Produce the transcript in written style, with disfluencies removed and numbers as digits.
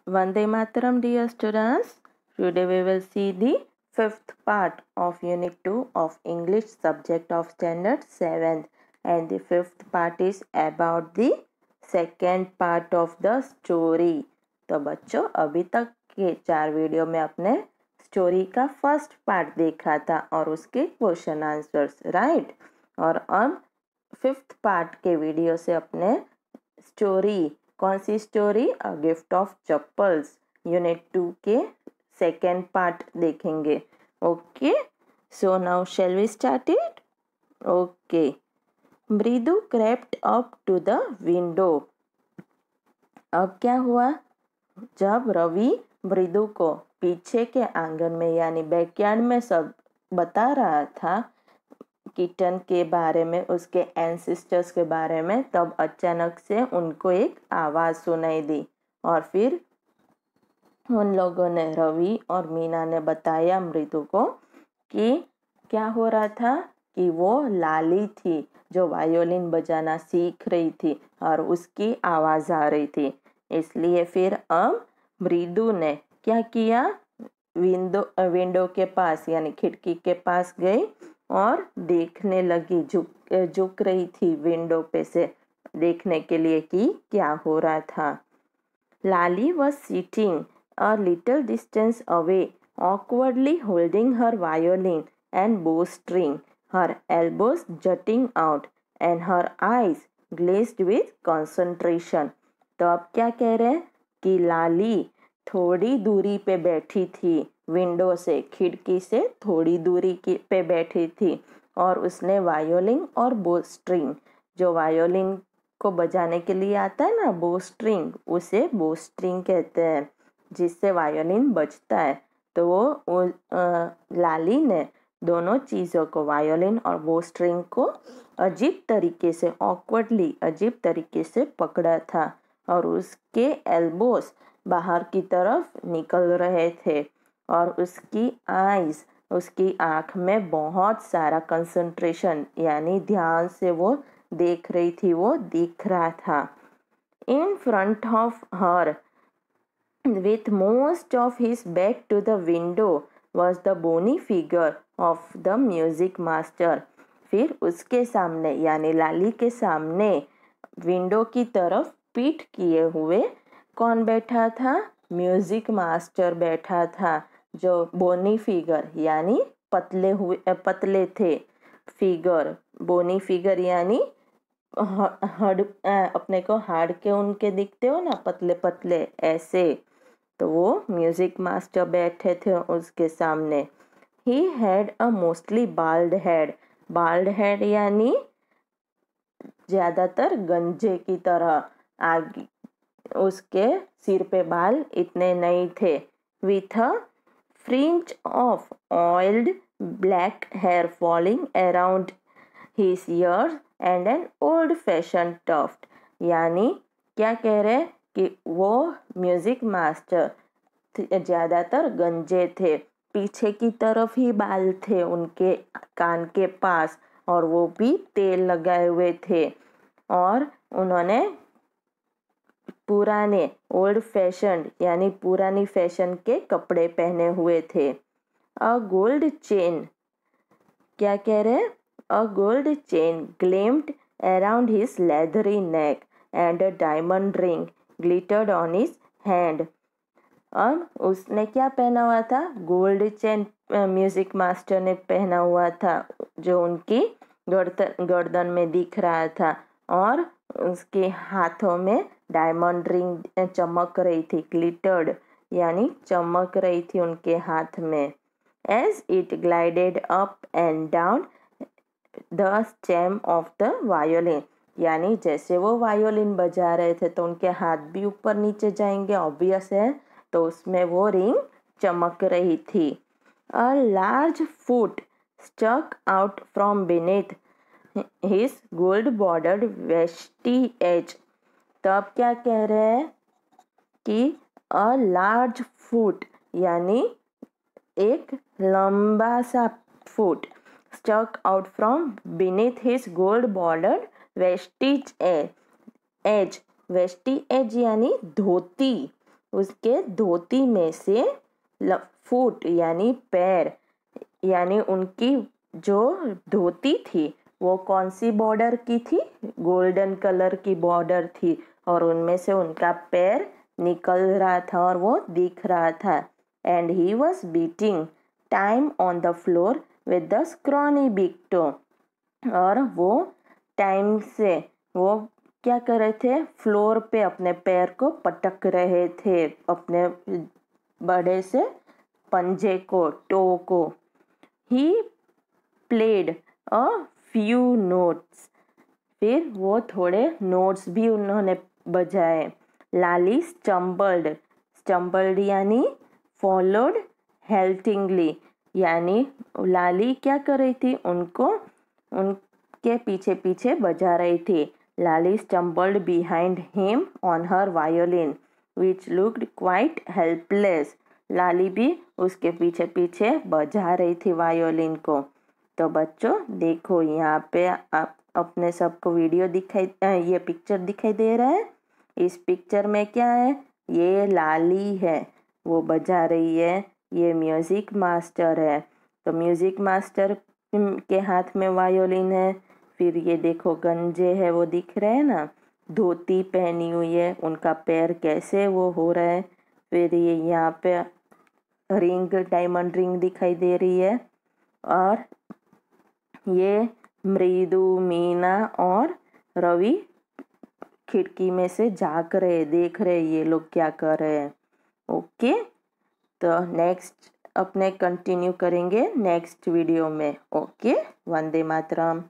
Vande Mataram, dear students. Today we will see the fifth part of Unit 2 of English subject of Standard 7th, and the fifth part is about the second part of the story. तो बच्चों अभी तक के 4 video में अपने story का first part देखा था और उसके क्वेश्चन आंसर्स राइट, और अब फिफ्थ पार्ट के वीडियो से अपने स्टोरी, कौन सी story, a gift of chappals, unit 2 के सेकेंड पार्ट देखेंगे. Okay, so now shall we start it. Okay, Mridu crept up to the window. अब क्या हुआ, जब रवि मृदु को पीछे के आंगन में यानी बैकयार्ड में सब बता रहा था किटन के बारे में, उसके एंसेस्टर्स के बारे में, तब अचानक से उनको एक आवाज़ सुनाई दी और फिर उन लोगों ने, रवि और मीना ने बताया मृदु को कि क्या हो रहा था, कि वो लाली थी जो वायोलिन बजाना सीख रही थी और उसकी आवाज़ आ रही थी. इसलिए फिर अब मृदु ने क्या किया, विंडो के पास यानी खिड़की के पास गई और देखने लगी, झुक रही थी विंडो पे से देखने के लिए कि क्या हो रहा था. लाली was sitting a little distance away, awkwardly holding her violin and bowstring, her elbows jutting out and her eyes glazed with concentration. तो अब क्या कह रहे हैं कि लाली थोड़ी दूरी पे बैठी थी, विंडो से, खिड़की से थोड़ी दूरी पे बैठी थी और उसने वायोलिन और बो स्ट्रिंग, जो वायोलिन को बजाने के लिए आता है ना, बो स्ट्रिंग, उसे बो स्ट्रिंग कहते हैं जिससे वायोलिन बजता है. तो वो लाली ने दोनों चीज़ों को, वायोलिन और बो स्ट्रिंग को अजीब तरीके से, ऑकवर्डली अजीब तरीके से पकड़ा था और उसके एल्बोस बाहर की तरफ निकल रहे थे और उसकी आईज, उसकी आँख में बहुत सारा कंसंट्रेशन यानी ध्यान से वो देख रही थी, वो दिख रहा था. In front of her, with most of his back to the window, was the bony figure of the music master. फिर उसके सामने यानी लाली के सामने विंडो की तरफ पीठ किए हुए कौन बैठा था, म्यूजिक मास्टर बैठा था, जो बोनी फिगर यानी पतले थे, फिगर, बोनी फिगर यानी अपने को हाड़ के उनके दिखते हो ना, पतले पतले ऐसे, तो वो म्यूजिक मास्टर बैठे थे उसके सामने. He had a mostly bald head, bald head यानी ज्यादातर गंजे की तरह, आगे उसके सिर पे बाल इतने नहीं थे. With a fringe of oiled black hair falling around his ears and an old fashion tuft. यानी क्या कह रहे हैं कि वो म्यूजिक मास्टर ज़्यादातर गंजे थे, पीछे की तरफ ही बाल थे उनके कान के पास और वो भी तेल लगाए हुए थे और उन्होंने पुराने, ओल्ड फैशन यानी पुरानी फैशन के कपड़े पहने हुए थे. अ गोल्ड चेन, क्या कह रहे हैं, a gold chain gleamed around his leathery neck and a diamond ring glittered on his hand. अब उसने क्या पहना हुआ था, गोल्ड चेन म्यूजिक मास्टर ने पहना हुआ था जो उनकी गर्दन में दिख रहा था और उसके हाथों में डायमंड रिंग चमक रही थी, ग्लिटर्ड यानी चमक रही थी उनके हाथ में. As it glided up and down the stem of the violin, यानी जैसे वो वायोलिन बजा रहे थे तो उनके हाथ भी ऊपर नीचे जाएंगे, ऑब्वियस है, तो उसमें वो रिंग चमक रही थी. A large foot stuck out from beneath his gold bordered veshti edge. तो अब क्या कह रहे हैं कि अ लार्ज फुट यानी एक लंबा सा foot, stuck out from beneath his gold bordered veshtis edge, veshti edge यानी धोती, उसके धोती में से फुट यानी पैर, यानी उनकी जो धोती थी वो कौन सी बॉर्डर की थी? गोल्डन कलर की बॉर्डर थी, और उनमें से उनका पैर निकल रहा था और वो दिख रहा था. And he was beating time on the floor with the scrawny big toe. और वो टाइम से वो क्या कर रहे थे? फ्लोर पे अपने पैर को पटक रहे थे, अपने बड़े से पंजे को, टो को. He played a few notes. फिर वो थोड़े नोट्स भी उन्होंने बजाए. लाली स्टम्बल्ड यानी फॉलोड हेल्टिंगली, यानी लाली क्या कर रही थी? उनको उनके पीछे पीछे बजा रही थी. Lali stumbled behind him on her violin which looked quite helpless. Lali भी उसके पीछे पीछे बजा रही थी वायोलिन को. तो बच्चों देखो, यहाँ पे आप अपने सबको वीडियो ये पिक्चर दिखाई दे रहा है. इस पिक्चर में क्या है? ये लाली है, वो बजा रही है. ये म्यूजिक मास्टर है, तो म्यूजिक मास्टर के हाथ में वायोलिन है. फिर ये देखो गंजे है, वो दिख रहे हैं ना, धोती पहनी हुई है, उनका पैर कैसे वो हो रहा है. फिर ये यहाँ पे रिंग, डायमंड रिंग दिखाई दे रही है. और ये मृदु, मीना और रवि खिड़की में से झांक रहे, देख रहे ये लोग क्या कर रहे हैं. ओके, तो नेक्स्ट अपने कंटिन्यू करेंगे नेक्स्ट वीडियो में. ओके, वंदे मातरम.